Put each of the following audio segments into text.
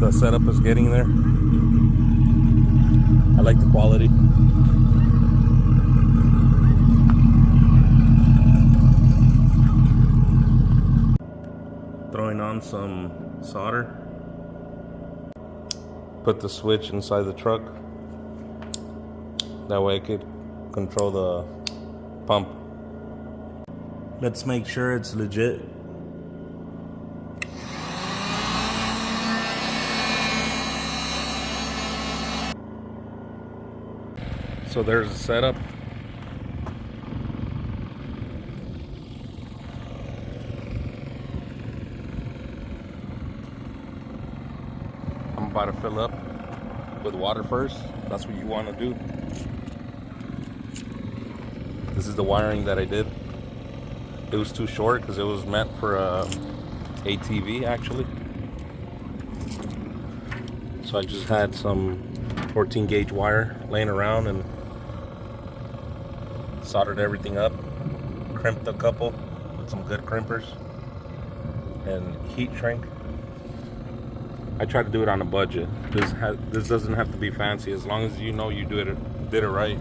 the setup is getting there. I like the quality. Throwing on some solder. Put the switch inside the truck. That way I could control the pump. Let's make sure it's legit. So there's the setup. I'm about to fill up with water first. That's what you want to do. This is the wiring that I did. It was too short because it was meant for a ATV actually. So I just had some 14 gauge wire laying around and soldered everything up, crimped a couple with some good crimpers and heat shrink. I try to do it on a budget. This doesn't have to be fancy as long as you know you did it right.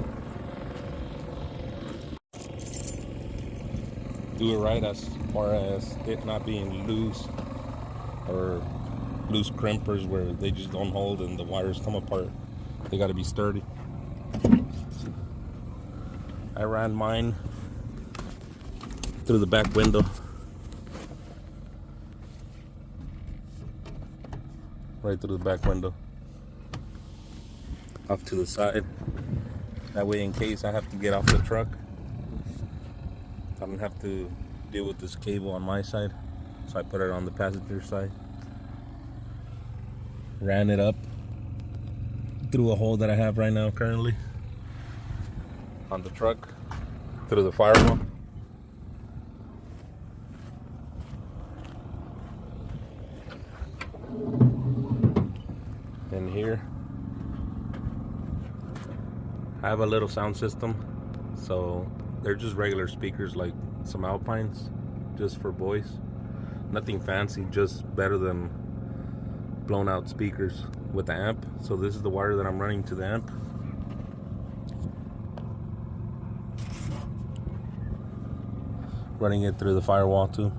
Do it right as far as it not being loose or loose crimpers where they just don't hold and the wires come apart. They got to be sturdy. I ran mine through the back window. Right through the back window. Off to the side. That way in case I have to get off the truck, I don't have to deal with this cable on my side. So I put it on the passenger side. Ran it up through a hole that I have right now currently on the truck through the firewall. And here I have a little sound system, so they're just regular speakers like some Alpines, just for boys. Nothing fancy, just better than blown out speakers with the amp. So this is the wire that I'm running to the amp. Running it through the firewall too.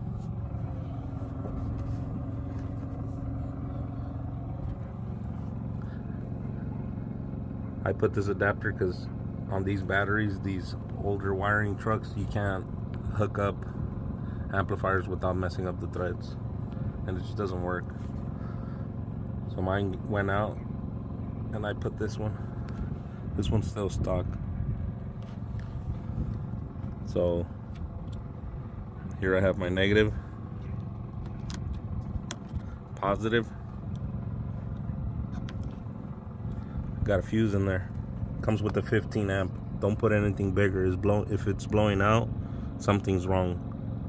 I put this adapter because on these batteries, these older wiring trucks, you can't hook up amplifiers without messing up the threads, and it just doesn't work. So mine went out and I put this one. This one's still stock. So here I have my negative, positive. Got a fuse in there. Comes with the 15 amp. Don't put anything bigger. If it's blowing out, something's wrong.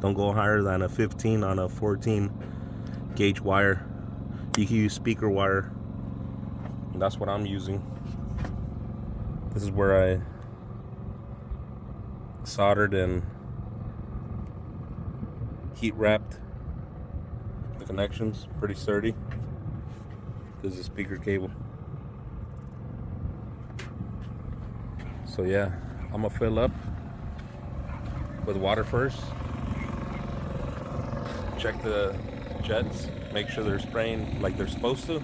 Don't go higher than a 15 on a 14 gauge wire. You can use speaker wire. And that's what I'm using. This is where I soldered and heat wrapped the connections. Pretty sturdy. This is a speaker cable. So yeah, I'm gonna fill up with water first. Check the jets, make sure they're spraying like they're supposed to.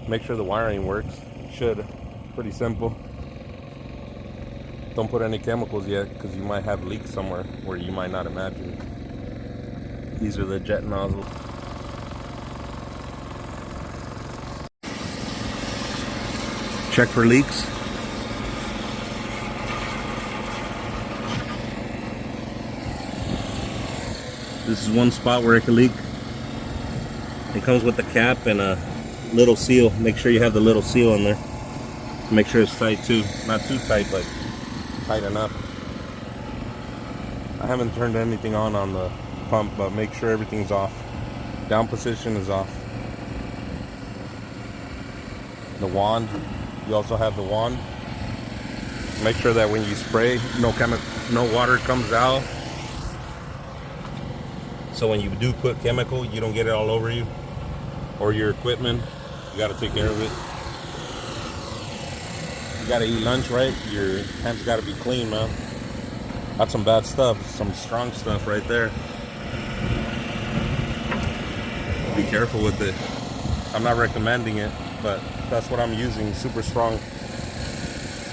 Make sure the wiring works. Should. Pretty simple. Don't put any chemicals yet because you might have leaks somewhere where you might not imagine. These are the jet nozzles. Check for leaks. This is one spot where it can leak. It comes with a cap and a little seal. Make sure you have the little seal in there. Make sure it's tight too. Not too tight, but tight enough. I haven't turned anything on the pump, but make sure everything's off. Down position is off. The wand. You also have the wand. Make sure that when you spray, no water comes out. So when you do put chemical, you don't get it all over you or your equipment. You got to take care of it. You got to eat lunch, right? Your hands got to be clean, man. That's some bad stuff, some strong stuff right there. Be careful with it. I'm not recommending it, but that's what I'm using. Super strong.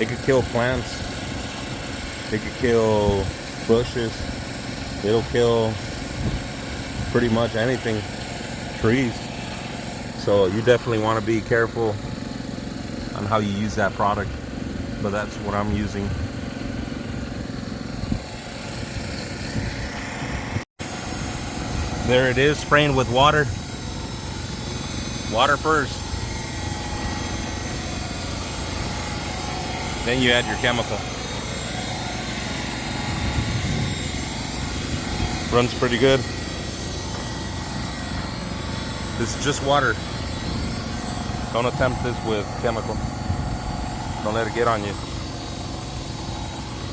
It could kill plants. It could kill bushes. It'll kill pretty much anything. Trees. So you definitely want to be careful on how you use that product. But that's what I'm using. There it is, spraying with water. Water first. Then you add your chemical. Runs pretty good. This is just water. Don't attempt this with chemical. Don't let it get on you.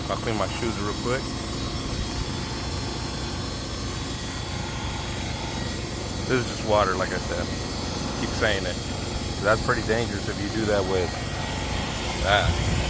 I'll clean my shoes real quick. This is just water, like I said. Keep saying it. That's pretty dangerous if you do that with that.